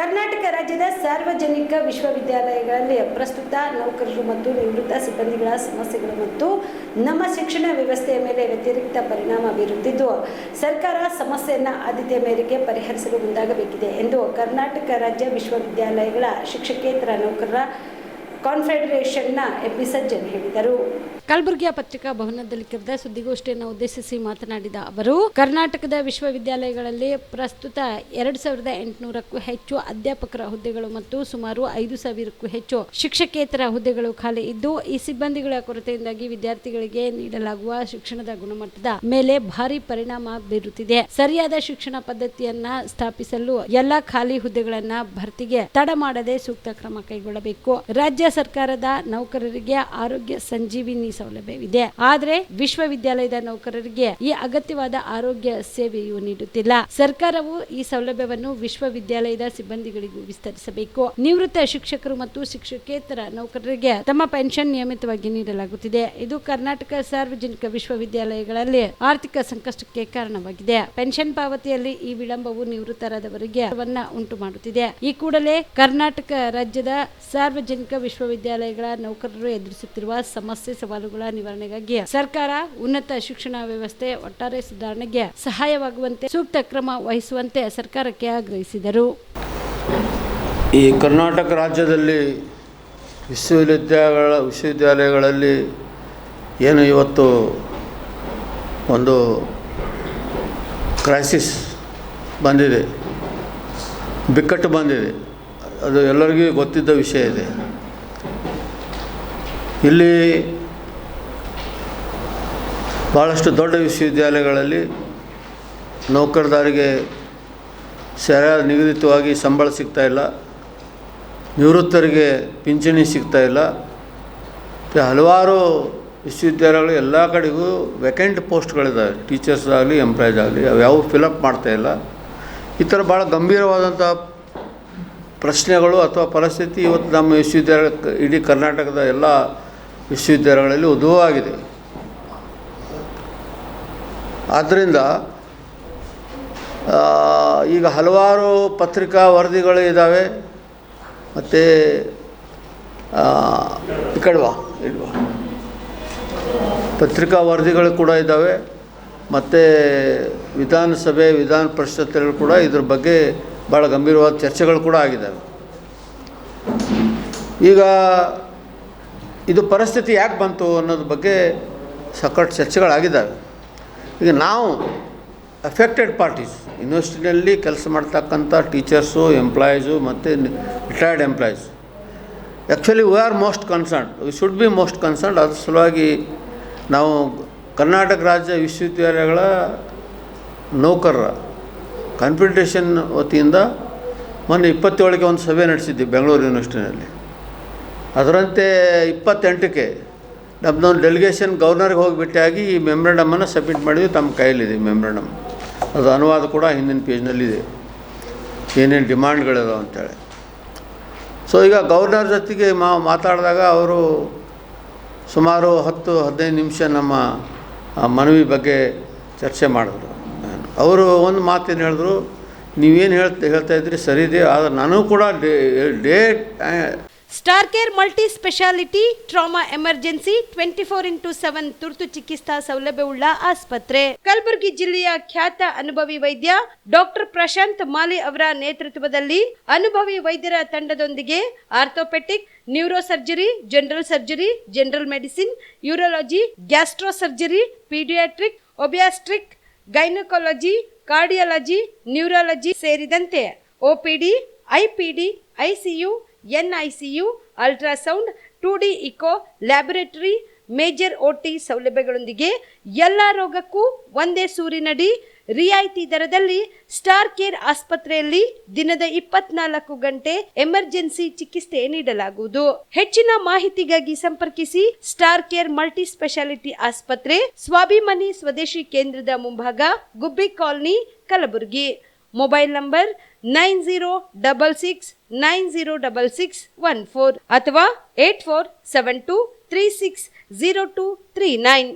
ಕರ್ನಾಟಕ ರಾಜ್ಯದ ಸಾರ್ವಜನಿಕ ವಿಶ್ವವಿದ್ಯಾಲಯಗಳಲ್ಲಿ ಪ್ರಸ್ತುತ ನೌಕರರು ಮತ್ತು ನಿವೃತ್ತ ಸಿಬ್ಬಂದಿಗಳ ಸಮಸ್ಯೆಗಳು ಮತ್ತು ನಮ್ಮ ಶಿಕ್ಷಣ ವ್ಯವಸ್ಥೆಯ ಮೇಲೆ ವ್ಯತಿರಿಕ್ತ ಪರಿಣಾಮ ಬೀರುತ್ತಿದ್ದು, ಸರ್ಕಾರ ಸಮಸ್ಯೆಯನ್ನು ಆದ್ಯತೆಯ ಮೇರೆಗೆ ಪರಿಹರಿಸಲು ಮುಂದಾಗಬೇಕಿದೆ ಎಂದು ಕರ್ನಾಟಕ ರಾಜ್ಯ ವಿಶ್ವವಿದ್ಯಾಲಯಗಳ ಶಿಕ್ಷಕೇತರ ನೌಕರರ ಕಾನ್ಫೆಡರೇಷನ್ನ ಎಂಪಿ ಸಜ್ಜನ್ ಹೇಳಿದರು. ಕಲಬುರಗಿಯ ಪತ್ರಿಕಾ ಭವನದಲ್ಲಿ ಕರೆದ ಸುದ್ದಿಗೋಷ್ಠಿಯನ್ನು ಉದ್ದೇಶಿಸಿ ಮಾತನಾಡಿದ ಅವರು, ಕರ್ನಾಟಕದ ವಿಶ್ವವಿದ್ಯಾಲಯಗಳಲ್ಲಿ ಪ್ರಸ್ತುತ 2800ಕ್ಕೂ ಹೆಚ್ಚು ಅಧ್ಯಾಪಕರ ಹುದ್ದೆಗಳು ಮತ್ತು ಸುಮಾರು 5000ಕ್ಕೂ ಹೆಚ್ಚು ಶಿಕ್ಷಕೇತರ ಹುದ್ದೆಗಳು ಖಾಲಿ ಇದ್ದು, ಈ ಸಿಬ್ಬಂದಿಗಳ ಕೊರತೆಯಿಂದಾಗಿ ವಿದ್ಯಾರ್ಥಿಗಳಿಗೆ ನೀಡಲಾಗುವ ಶಿಕ್ಷಣದ ಗುಣಮಟ್ಟದ ಮೇಲೆ ಭಾರಿ ಪರಿಣಾಮ ಬೀರುತ್ತಿದೆ. ಸರಿಯಾದ ಶಿಕ್ಷಣ ಪದ್ಧತಿಯನ್ನ ಸ್ಥಾಪಿಸಲು ಎಲ್ಲ ಖಾಲಿ ಹುದ್ದೆಗಳನ್ನ ಭರ್ತಿಗೆ ತಡ ಮಾಡದೆ ಸೂಕ್ತ ಕ್ರಮ ಕೈಗೊಳ್ಳಬೇಕು. ರಾಜ್ಯ ಸರ್ಕಾರದ ನೌಕರರಿಗೆ ಆರೋಗ್ಯ ಸಂಜೀವಿನಿ ಸೌಲಭ್ಯವಿದೆ, ಆದರೆ ವಿಶ್ವವಿದ್ಯಾಲಯದ ನೌಕರರಿಗೆ ಈ ಅಗತ್ಯವಾದ ಆರೋಗ್ಯ ಸೇವೆಯು ನೀಡುತ್ತಿಲ್ಲ. ಸರ್ಕಾರವು ಈ ಸೌಲಭ್ಯವನ್ನು ವಿಶ್ವವಿದ್ಯಾಲಯದ ಸಿಬ್ಬಂದಿಗಳಿಗೂ ವಿಸ್ತರಿಸಬೇಕು. ನಿವೃತ್ತ ಶಿಕ್ಷಕರು ಮತ್ತು ಶಿಕ್ಷಕೇತರ ನೌಕರರಿಗೆ ತಮ್ಮ ಪೆನ್ಷನ್ ನಿಯಮಿತವಾಗಿ ನೀಡಲಾಗುತ್ತಿದೆ. ಇದು ಕರ್ನಾಟಕ ಸಾರ್ವಜನಿಕ ವಿಶ್ವವಿದ್ಯಾಲಯಗಳಲ್ಲಿ ಆರ್ಥಿಕ ಸಂಕಷ್ಟಕ್ಕೆ ಕಾರಣವಾಗಿದೆ. ಪೆನ್ಷನ್ ಪಾವತಿಯಲ್ಲಿ ಈ ವಿಳಂಬವು ನಿವೃತ್ತರಾದವರಿಗೆ ಉಂಟು ಮಾಡುತ್ತಿದೆ. ಈ ಕೂಡಲೇ ಕರ್ನಾಟಕ ರಾಜ್ಯದ ಸಾರ್ವಜನಿಕ ವಿಶ್ವವಿದ್ಯಾಲಯಗಳ ನೌಕರರು ಎದುರಿಸುತ್ತಿರುವ ಸಮಸ್ಯೆ ಸವಾಲುಗಳ ನಿವಾರಣೆಗಾಗಿ ಸರ್ಕಾರ ಉನ್ನತ ಶಿಕ್ಷಣ ವ್ಯವಸ್ಥೆ ಒಟ್ಟಾರೆ ಸುಧಾರಣೆಗೆ ಸಹಾಯವಾಗುವಂತೆ ಸೂಕ್ತ ಕ್ರಮ ವಹಿಸುವಂತೆ ಸರ್ಕಾರಕ್ಕೆ ಆಗ್ರಹಿಸಿದರು. ಈ ಕರ್ನಾಟಕ ರಾಜ್ಯದಲ್ಲಿ ವಿಶ್ವವಿದ್ಯಾಲಯಗಳಲ್ಲಿ ಏನು ಇವತ್ತು ಒಂದು ಕ್ರೈಸಿಸ್ ಬಂದಿದೆ, ಬಿಕ್ಕಟ್ಟು ಬಂದಿದೆ, ಅದು ಎಲ್ಲರಿಗೂ ಗೊತ್ತಿದ್ದ ವಿಷಯ ಇದೆ. ಇಲ್ಲಿ ಭಾಳಷ್ಟು ದೊಡ್ಡ ವಿಶ್ವವಿದ್ಯಾಲಯಗಳಲ್ಲಿ ನೌಕರದಾರಿಗೆ ಸರಿಯಾದ ನಿಗದಿತವಾಗಿ ಸಂಬಳ ಸಿಗ್ತಾಯಿಲ್ಲ, ನಿವೃತ್ತರಿಗೆ ಪಿಂಚಣಿ ಸಿಗ್ತಾಯಿಲ್ಲ. ಹಲವಾರು ವಿಶ್ವವಿದ್ಯಾಲಯಗಳು ಎಲ್ಲ ಕಡೆಗೂ ವೇಕೆಂಟ್ ಪೋಸ್ಟ್ಗಳಿದ್ದಾವೆ, ಟೀಚರ್ಸ್ ಆಗಲಿ ಎಂಪ್ಲಾಯ್ಸ್ ಆಗಲಿ, ಅವ್ಯಾವು ಫಿಲಪ್ ಮಾಡ್ತಾಯಿಲ್ಲ. ಈ ಥರ ಭಾಳ ಗಂಭೀರವಾದಂಥ ಪ್ರಶ್ನೆಗಳು ಅಥವಾ ಪರಿಸ್ಥಿತಿ ಇವತ್ತು ನಮ್ಮ ವಿಶ್ವವಿದ್ಯಾಲಯ ಇಡೀ ಕರ್ನಾಟಕದ ಎಲ್ಲ ವಿಶ್ವವಿದ್ಯಾಲಯಗಳಲ್ಲಿ ಉದ್ಭವವಾಗಿದೆ. ಆದ್ದರಿಂದ ಈಗ ಹಲವಾರು ಪತ್ರಿಕಾ ವರದಿಗಳು ಇದ್ದಾವೆ, ಮತ್ತು ಈ ಕಡೆವಾ ಇಲ್ವಾ ಪತ್ರಿಕಾ ವರದಿಗಳು ಕೂಡ ಇದ್ದಾವೆ, ಮತ್ತು ವಿಧಾನಸಭೆ ವಿಧಾನ ಪರಿಷತ್ತಲ್ಲಿ ಕೂಡ ಇದ್ರ ಬಗ್ಗೆ ಭಾಳ ಗಂಭೀರವಾದ ಚರ್ಚೆಗಳು ಕೂಡ ಆಗಿದ್ದಾವೆ. ಈಗ ಇದು ಪರಿಸ್ಥಿತಿ ಯಾಕೆ ಬಂತು ಅನ್ನೋದ್ರ ಬಗ್ಗೆ ಸಖತ್ ಚರ್ಚೆಗಳಾಗಿದ್ದಾವೆ. ಈಗ ನಾವು ಅಫೆಕ್ಟೆಡ್ ಪಾರ್ಟೀಸ್, ಯೂನಿವರ್ಸಿಟಿನಲ್ಲಿ ಕೆಲಸ ಮಾಡ್ತಕ್ಕಂಥ ಟೀಚರ್ಸು, ಎಂಪ್ಲಾಯೀಸು ಮತ್ತು retired employees, actually we are most concerned, we should be most concerned. ಅದ್ರ ಸಲುವಾಗಿ ನಾವು ಕರ್ನಾಟಕ ರಾಜ್ಯ ವಿಶ್ವವಿದ್ಯಾಲಯಗಳ ನೌಕರರ ಕಾನ್ಫೆಡರೇಷನ್ ವತಿಯಿಂದ ಮೊನ್ನೆ 27ಕ್ಕೆ ಒಂದು ಸಭೆ ನಡೆಸಿದ್ವಿ ಬೆಂಗಳೂರು ಯೂನಿವರ್ಸಿಟಿನಲ್ಲಿ. ಅದರಂತೆ 28ಕ್ಕೆ ನಮ್ಮದೊಂದು ಡೆಲಿಗೇಷನ್ ಗವರ್ನರ್ಗೆ ಹೋಗಿ ಭೇಟಿಯಾಗಿ ಈ ಮೆಮೊರಂಡಮನ್ನು ಸಬ್ಮಿಟ್ ಮಾಡಿದ್ವಿ. ತಮ್ಮ ಕೈಯಲ್ಲಿದೆ ಮೆಮೊರಂಡಮ್, ಅದು ಅನುವಾದ ಕೂಡ ಹಿಂದಿನ ಪೇಜ್ನಲ್ಲಿದೆ, ಏನೇನು ಡಿಮಾಂಡ್ಗಳಿದಾವೆ ಅಂತೇಳಿ. ಸೊ ಈಗ ಗವರ್ನರ್ ಜೊತೆಗೆ ಮಾತಾಡಿದಾಗ ಅವರು ಸುಮಾರು 10-15 ನಿಮಿಷ ನಮ್ಮ ಮನವಿ ಬಗ್ಗೆ ಚರ್ಚೆ ಮಾಡಿದ್ರು. ಅವರು ಒಂದು ಮಾತೇನು ಹೇಳಿದ್ರು, ನೀವೇನು ಹೇಳ್ತಾ ಇದ್ರಿ ಸರಿ ಇದೆ, ಆದರೆ ನಾನು ಕೂಡ star care multi speciality trauma emergency 24x7 ತುರ್ತು ಚಿಕಿತ್ಸಾ ಸೌಲಭ್ಯವುಳ್ಳ ಆಸ್ಪತ್ರೆ. ಕಲಬುರಗಿ ಜಿಲ್ಲೆಯ ಖ್ಯಾತ ಅನುಭವಿ ವೈದ್ಯ ಡಾಕ್ಟರ್ ಪ್ರಶಾಂತ್ ಮಾಲಿ ಅವರ ನೇತೃತ್ವದಲ್ಲಿ ಅನುಭವಿ ವೈದ್ಯರ ತಂಡದೊಂದಿಗೆ orthopaedic, neuro surgery, general surgery, general medicine, urology, gastro surgery, paediatric, obstetric, gynaecology, cardiology, neurology ಸೇರಿದಂತೆ OPD, IPD, ICU, NICU, ultrasound, 2D echo, laboratory, major OT ಸೌಲಭ್ಯಗಳೊಂದಿಗೆ ಎಲ್ಲ ರೋಗಕ್ಕೂ ಒಂದೇ ಸೂರಿನಡಿ ರಿಯಾಯಿತಿ ದರದಲ್ಲಿ ಸ್ಟಾರ್ ಕೇರ್ ಆಸ್ಪತ್ರೆಯಲ್ಲಿ ದಿನದ 24 ಗಂಟೆ ಎಮರ್ಜೆನ್ಸಿ ಚಿಕಿತ್ಸೆ ನೀಡಲಾಗುವುದು. ಹೆಚ್ಚಿನ ಮಾಹಿತಿಗಾಗಿ ಸಂಪರ್ಕಿಸಿ ಸ್ಟಾರ್ ಕೇರ್ ಮಲ್ಟಿ ಸ್ಪೆಷಾಲಿಟಿ ಆಸ್ಪತ್ರೆ, ಸ್ವಾಭಿಮಾನಿ ಸ್ವದೇಶಿ ಕೇಂದ್ರದ ಮುಂಭಾಗ, ಗುಬ್ಬಿ ಕಾಲನಿ, ಕಲಬುರಗಿ. ಮೊಬೈಲ್ ನಂಬರ್ 9066906614 ಅಥವಾ 8472360239.